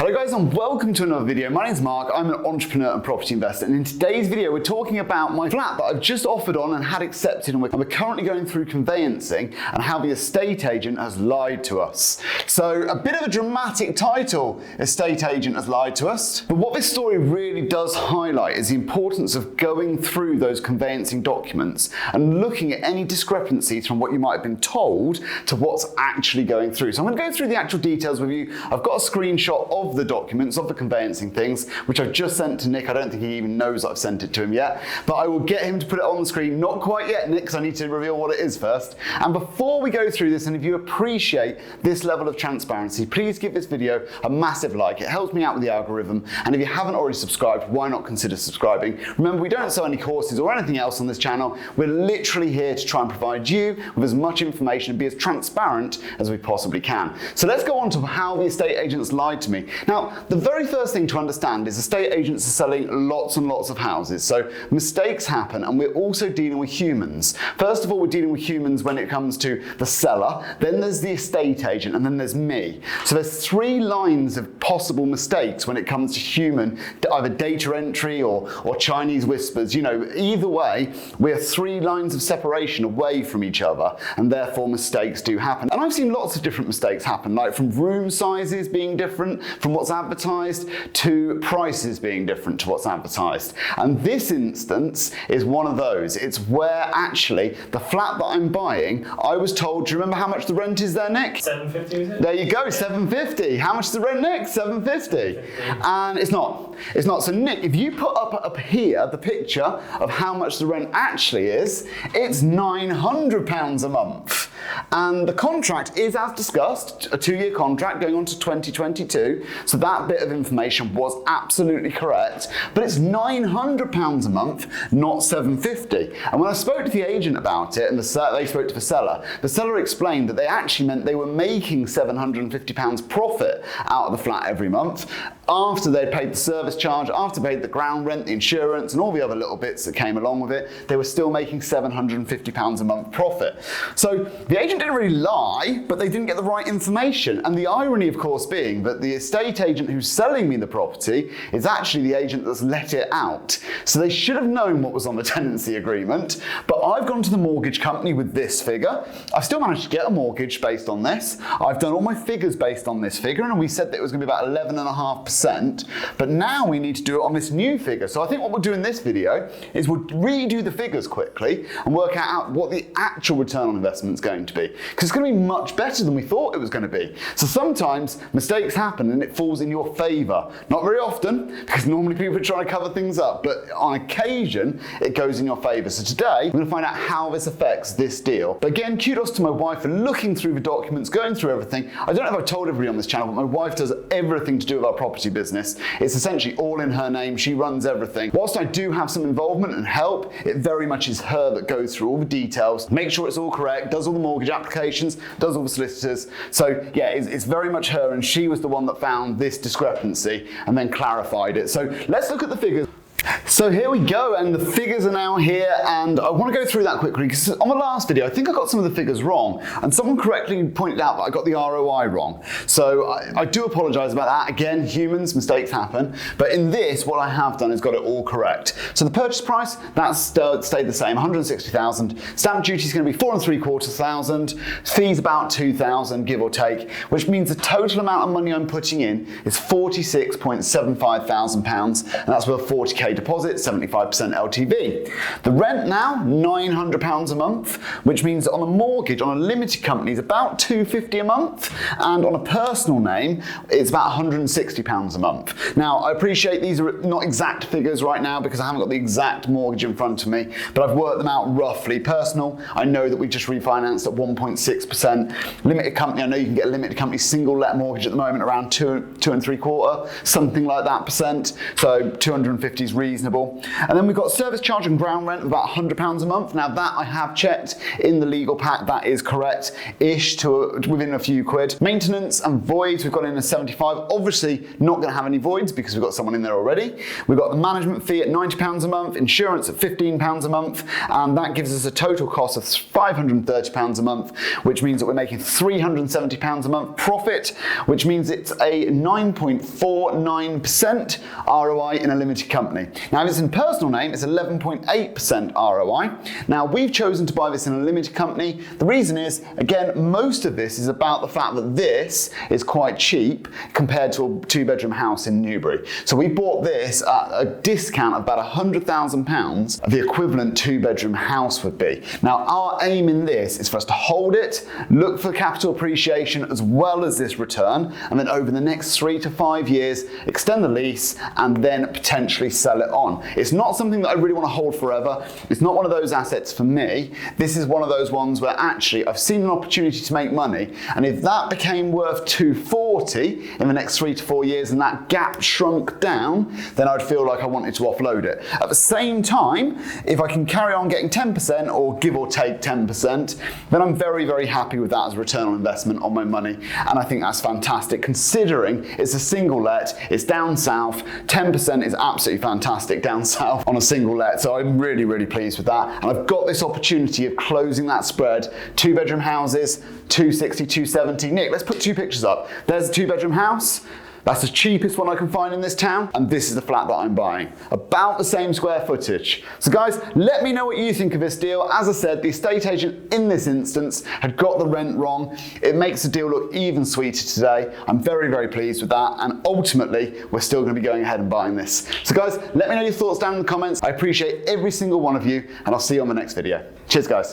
Hello guys and welcome to another video. My name's Mark, I'm an entrepreneur and property investor, and in today's video we're talking about my flat that I've just offered on and had accepted, and we're currently going through conveyancing and how the estate agent has lied to us. So a bit of a dramatic title, estate agent has lied to us, but what this story really does highlight is the importance of going through those conveyancing documents and looking at any discrepancies from what you might have been told to what's actually going through. So I'm going to go through the actual details with you. I've got a screenshot of the documents, of the conveyancing things, which I've just sent to Nick. I don't think he even knows that I've sent it to him yet, but I will get him to put it on the screen. Not quite yet, Nick, because I need to reveal what it is first. And before we go through this, and if you appreciate this level of transparency, please give this video a massive like. It helps me out with the algorithm. And if you haven't already subscribed, why not consider subscribing? Remember, we don't sell any courses or anything else on this channel. We're literally here to try and provide you with as much information and be as transparent as we possibly can. So let's go on to how the estate agents lied to me. Now, the very first thing to understand is estate agents are selling lots and lots of houses. So mistakes happen, and we're also dealing with humans. First of all, we're dealing with humans when it comes to the seller, then there's the estate agent, and then there's me. So there's three lines of possible mistakes when it comes to human, either data entry or Chinese whispers. You know, either way, we're three lines of separation away from each other, and therefore mistakes do happen. And I've seen lots of different mistakes happen, like from room sizes being different from what's advertised to prices being different to what's advertised. And this instance is one of those. It's where actually the flat that I'm buying, I was told, do you remember how much the rent is there, Nick? $750, is it? There you go, $750. How much is the rent, Nick? $750. And it's not. It's not. So Nick, if you put up here the picture of how much the rent actually is, it's £900 a month. And the contract is, as discussed, a 2-year contract going on to 2022. So that bit of information was absolutely correct. But it's £900 a month, not $750. And when I spoke to the agent about it, and they spoke to the seller explained that they actually meant they were making £750 profit out of the flat every month after they'd paid the service charge, after they paid the ground rent, the insurance, and all the other little bits that came along with it. They were still making £750 a month profit. So the agent didn't really lie, but they didn't get the right information. And the irony, of course, being that the estate agent who's selling me the property is actually the agent that's let it out. So they should have known what was on the tenancy agreement, but I've gone to the mortgage company with this figure. I've still managed to get a mortgage based on this. I've done all my figures based on this figure, and we said that it was going to be about 11.5%, but now we need to do it on this new figure. So I think what we'll do in this video is we'll redo the figures quickly and work out what the actual return on investment is going to be, because it's going to be much better than we thought it was going to be. So sometimes mistakes happen and it falls in your favor. Not very often, because normally people are trying to cover things up, but on occasion it goes in your favor. So today we're going to find out how this affects this deal. But again, kudos to my wife for looking through the documents, going through everything. I don't know if I've told everybody on this channel, but my wife does everything to do with our property business. It's essentially all in her name. She runs everything. Whilst I do have some involvement and help, it very much is her that goes through all the details, makes sure it's all correct, does all the mortgage applications, does all the solicitors. So yeah, it's very much her, and she was the one that found this discrepancy and then clarified it. So let's look at the figures. So here we go, and the figures are now here, and I want to go through that quickly because on the last video I think I got some of the figures wrong, and someone correctly pointed out that I got the ROI wrong. So I do apologise about that. Again, humans, mistakes happen, but in this what I have done is got it all correct. So the purchase price, that's stayed the same, 160,000. Stamp duty is going to be 4,750,000. Fees about 2,000, give or take, which means the total amount of money I'm putting in is £46.75 thousand, and that's with a 40k deposit, 75% LTV. The rent now, £900 a month, which means that on a mortgage, on a limited company, is about £250 a month, and on a personal name, it's about £160 a month. Now, I appreciate these are not exact figures right now because I haven't got the exact mortgage in front of me, but I've worked them out roughly. Personal, I know that we just refinanced at 1.6%. Limited company, I know you can get a limited company single let mortgage at the moment around 2.75%, something like that percent. So 250 is reasonable. And then we've got service charge and ground rent of about £100 a month. Now that I have checked in the legal pack, that is correct-ish to within a few quid. Maintenance and voids, we've got in a 75. Obviously not going to have any voids because we've got someone in there already. We've got the management fee at £90 a month, insurance at £15 a month, and that gives us a total cost of £530 a month, which means that we're making £370 a month profit, which means it's a 9.49% ROI in a limited company. Now, if it's in personal name, it's 11.8% ROI. Now, we've chosen to buy this in a limited company. The reason is, again, most of this is about the fact that this is quite cheap compared to a 2-bedroom house in Newbury. So we bought this at a discount of about £100,000 the equivalent 2-bedroom house would be. Now, our aim in this is for us to hold it, look for capital appreciation as well as this return, and then over the next 3 to 5 years, extend the lease and then potentially sell it on. It's not something that I really want to hold forever. It's not one of those assets for me. This is one of those ones where actually I've seen an opportunity to make money, and if that became worth 240 in the next 3 to 4 years and that gap shrunk down, then I'd feel like I wanted to offload it. At the same time, if I can carry on getting 10% or give or take 10%, then I'm very, very happy with that as a return on investment on my money. And I think that's fantastic considering it's a single let, it's down south, 10% is absolutely fantastic down south on a single let. So I'm really, really pleased with that. And I've got this opportunity of closing that spread. 2-bedroom houses, 260, 270. Nick, let's put 2 pictures up. There's a 2-bedroom house. That's the cheapest one I can find in this town, and this is the flat that I'm buying. About the same square footage. So guys, let me know what you think of this deal. As I said, the estate agent in this instance had got the rent wrong. It makes the deal look even sweeter today. I'm very, very pleased with that, and ultimately, we're still gonna be going ahead and buying this. So guys, let me know your thoughts down in the comments. I appreciate every single one of you, and I'll see you on the next video. Cheers, guys.